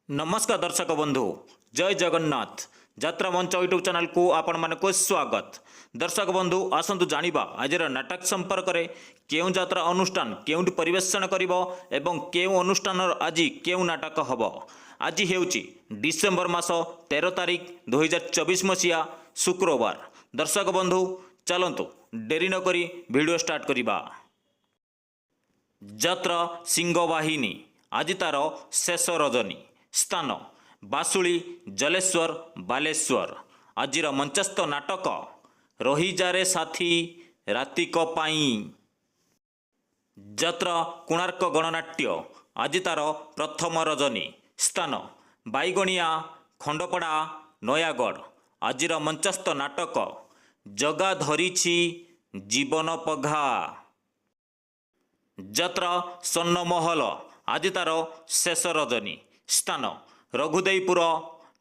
नमस्कार दर्शक बंधु जय जगन्नाथ यात्रा मंच यूट्यूब चैनल को आपण मानक स्वागत। दर्शक बंधु आसतु जानिबा आज नाटक संपर्क में केउ यात्रा अनुष्ठान केउंटी परिवेषण करिवो एवं केउ अनुष्ठान आज केउ नाटक हबो। आज हेउची डिसेम्बर मास 13 तारिख 2024 मसीहा शुक्रवार। दर्शक बंधु चलंतु डेरी न करी वीडियो स्टार्ट करिबा। यात्रा सिंहवाहिनी आज तार शेष रजनी स्थान बासुली जलेश्वर बालेश्वर। आजिर मंचस्थ नाटक रही जारे साथी रातिक पाई। यात्रा कोणार्क गणनाट्य आज तार प्रथम रजनी स्थान बाईगणिया खंडपड़ा नयागढ़। आजिर मंचस्थ नाटक जगा धरिछि जीवन पघा। यात्रा स्वर्णमहल आज तार शेष रजनी स्थान रघुदेईपुर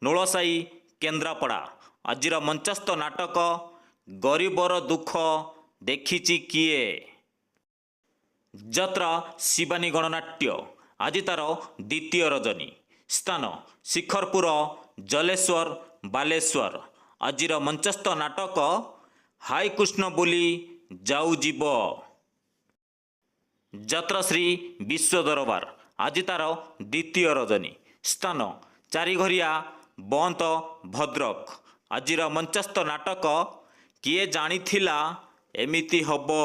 नोलसाई केन्द्रापड़ा। आजिर मंचस्थ नाटक गरीबर दुख देखिछि किए। यात्रा शिवानी गणनाट्य आज तार द्वितीय रजनी स्थान शिखरपुर जलेश्वर बालेश्वर। आजिर मंचस्थ नाटक हाय कृष्ण बोली जाऊ जीव। यात्रा श्री विश्व दरबार आज तार द्वितीय रजनी स्थान चारिघरिया बंत भद्रक। आजिर मंचस्थ नाटक किए जानिथिला एमिति हबो।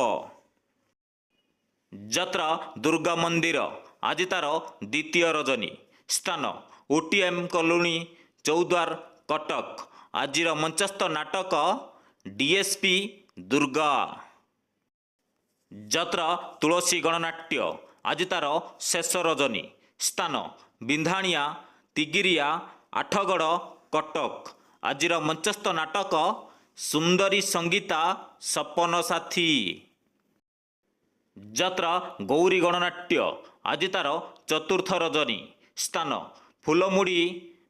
यात्रा दुर्गा मंदिर आज तार द्वितीय रजनी स्थान ओटीएम कॉलोनी चौद्वार कटक। आजिर मंचस्थ नाटक डीएसपी दुर्गा। यात्रा तुलसी गणनाट्य आज तार शेष रजनी स्थान बिंधाणिया तिगिरिया आठगड़ कटक। आजिर मंचस्थ नाटक सुंदरी संगीता सपन साथी। यात्रा गौरी गणनाट्य आज तार चतुर्थ रजनी स्थान फुलमुड़ी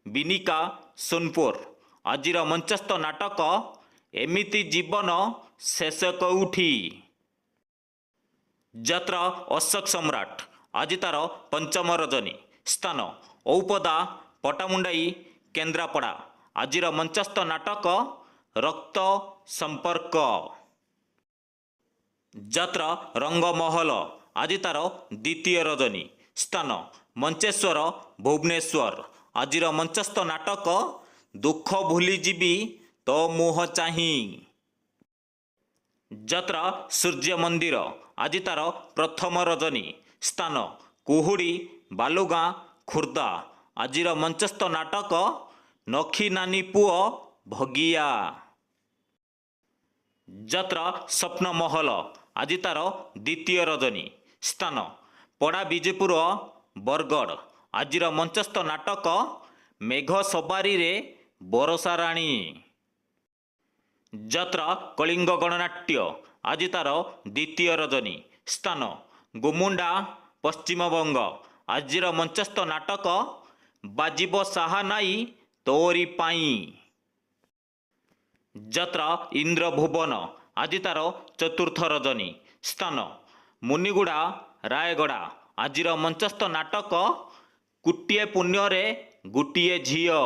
बिनिका सोनपुर। आजिर मंचस्थ नाटक एमिति जीवन शेष कौठी। यात्रा अशोक सम्राट आज तार पंचम रजनी स्थान औपदा पटामुंडाई केन्द्रापड़ा। आजिर मंचस्थ नाटक रक्त संपर्क। यात्रा रंगमहल आज तार द्वितीय रजनी स्थान मंचेश्वर भुवनेश्वर। आजिर मंचस्थ नाटक दुख भूलीजीवी तो मुह चाही। यात्रा सूर्य मंदिर आज तार प्रथम रजनी स्थान कुहुड़ी बालुगाँ खुर्दा। आजिर मंचस्थ नाटक नखी नानी पुओ भगिया। यात्रा स्वप्न महल आज तार द्वितीय रजनी स्थान पड़ा विजयपुर बरगढ़। आजिर मंचस्थ नाटक मेघ सवारी रे बरसा राणी। यात्रा कलिंग गणनाट्य आज तार द्वितीय रजनी स्थान गुमुंडा पश्चिमबंग। आजिर मंचस्थ नाटक बाजिब साहा नाई तोरी पाई। यात्रा इंद्रभुवन आज तार चतुर्थ रजनी स्थान मुनिगुड़ा रायगड़ा। आजिर मंचस्थ नाटक कुटिए पुण्य गुटिए झियो।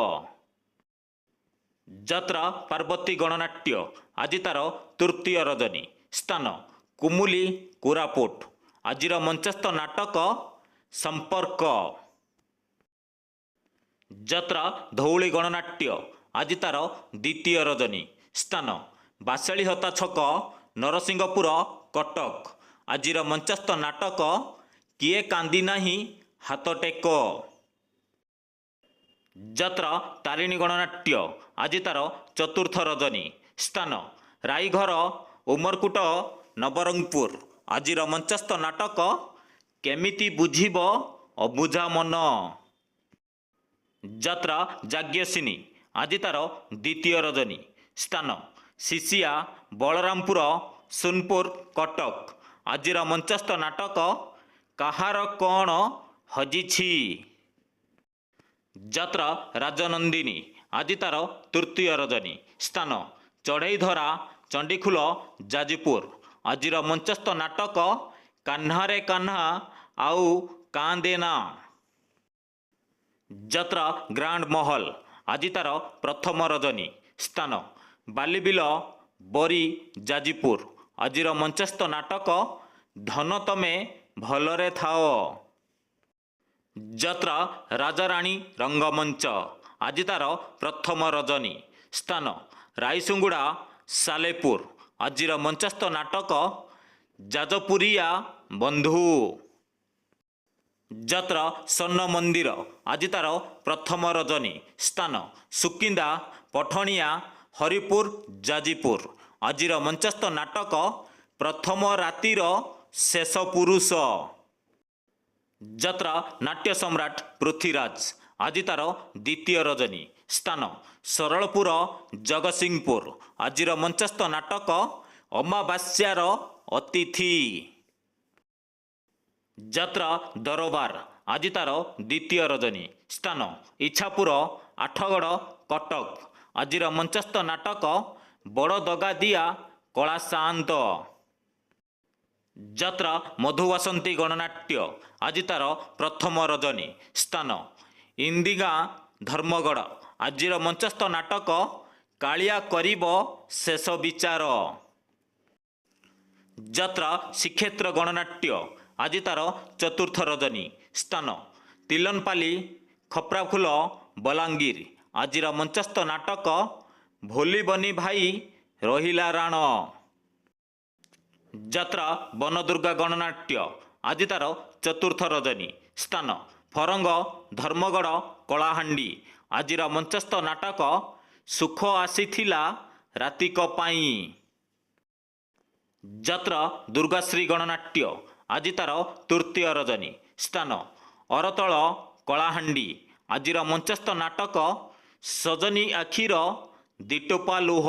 यात्रा पार्वती गणनाट्य आज तार तृतीय रजनी स्थान कुमुली कोरापुट। आजिर मंचस्थ नाटक संपर्क। यात्रा धौली गणनाट्य आज तार द्वितीय रजनी स्थान बासेलीहता छक नरसिंहपुर कटक। आजिर मंचस्थ नाटक किए कांदी नाही हाथ टेक। यात्रा तारिणी गणनाट्य आज तार चतुर्थ रजनी स्थान राईघर उमरकुट नवरंगपुर। आजिर मंचस्थ नाटक केमिति बुझिब अबुझा मन। यात्रा जाग्यसिनी आज तार द्वितीय रजनी स्थान शिशिया बलरामपुर सोनपुर कटक। आजिर मंचस्थ नाटक काहार कौन हजिछि। यात्रा राजनंदिनी आज तार तृतीय रजनी स्थान चढ़ईधरा चंडीखुल जाजपुर। आजिर मंचस्थ नाटक कान्हारे कान्हा आउ कांदेना। ଯାତ୍ରା ଗ୍ରାଣ୍ଡ ମହଲ ଆଜି ତାର ପ୍ରଥମ ରଜନୀ। ସ୍ଥାନ ବାଲିବିଲ ବରୀ ଯାଜପୁର। ଆଜିର ମଞ୍ଚସ୍ଥ ନାଟକ ଧନ ତମେ ଭଲରେ ଥାଅ। ଯାତ୍ରା ରାଜାରାଣୀ ରଙ୍ଗମଞ୍ଚ ଆଜି ତାର ପ୍ରଥମ ରଜନୀ। ସ୍ଥାନ ରାଇସୁଙ୍ଗୁଡ଼ା ସାଲେପୁର। ଆଜିର ମଞ୍ଚସ୍ଥ ନାଟକ ଯାଜପୁରିଆ ବନ୍ଧୁ। ଯାତ୍ରା ସ୍ୱର୍ଣ୍ଣ ମନ୍ଦିର ଆଜି ତାର ପ୍ରଥମ ରଜନୀ। ସ୍ଥାନ ସୁକିନ୍ଦା ପଠଣିଆ ହରିପୁର ଯାଜପୁର। ଆଜିର ମଞ୍ଚସ୍ଥ ନାଟକ ପ୍ରଥମ ରାତିର ଶେଷ ପୁରୁଷ। ଯାତ୍ରା ନାଟ୍ୟ ସମ୍ରାଟ ପୃଥ୍ୱୀରାଜ ଆଜି ତାର ଦ୍ୱିତୀୟ ରଜନୀ। ସ୍ଥାନ ସରଳପୁର ଜଗତସିଂହପୁର। ଆଜିର ମଞ୍ଚସ୍ଥ ନାଟକ ଅମାବାସ୍ୟାର ଅତିଥି। ଯାତ୍ରା ଦରବାର ଆଜି ତାର ଦ୍ୱିତୀୟ ରଜନୀ। ସ୍ଥାନ ଇଚ୍ଛାପୁର ଆଠଗଡ଼ କଟକ। ଆଜିର ମଞ୍ଚସ୍ଥ ନାଟକ ବଡ଼ ଦଗାଦିଆ କଳା ସାଆନ୍ତ। ଯାତ୍ରା ମଧୁବାସନ୍ତୀ ଗଣନାଟ୍ୟ ଆଜି ତାର ପ୍ରଥମ ରଜନୀ। ସ୍ଥାନ ଇନ୍ଦିଗାଁ ଧର୍ମଗଡ଼। ଆଜିର ମଞ୍ଚସ୍ଥ ନାଟକ କାଳିଆ କରିବ ଶେଷ ବିଚାର। ଯାତ୍ରା ଶ୍ରୀକ୍ଷେତ୍ର ଗଣନାଟ୍ୟ ଆଜି ତାର ଚତୁର୍ଥ ରଜନୀ। ସ୍ଥାନ ତିଲନପାଲି ଖପ୍ରାଫୁଲ ବଲାଙ୍ଗୀର। ଆଜିର ମଞ୍ଚସ୍ଥ ନାଟକ ଭୋଲିବନି ଭାଇ ରହିଲା ରାଣ। ଯାତ୍ରା ବନଦୁର୍ଗା ଗଣନାଟ୍ୟ ଆଜି ତାର ଚତୁର୍ଥ ରଜନୀ। ସ୍ଥାନ ଫରଙ୍ଗ ଧର୍ମଗଡ଼ କଳାହାଣ୍ଡି। ଆଜିର ମଞ୍ଚସ୍ଥ ନାଟକ ସୁଖ ଆସିଥିଲା ରାତିକ ପାଇଁ। ଯାତ୍ରା ଦୁର୍ଗାଶ୍ରୀ ଗଣନାଟ୍ୟ ଆଜି ତାର ତୃତୀୟ ରଜନୀ। ସ୍ଥାନ ଅରତଳ କଳାହାଣ୍ଡି। ଆଜିର ମଞ୍ଚସ୍ଥ ନାଟକ ସଜନୀ ଆଖିର ଦିଟୋପା ଲୁହ।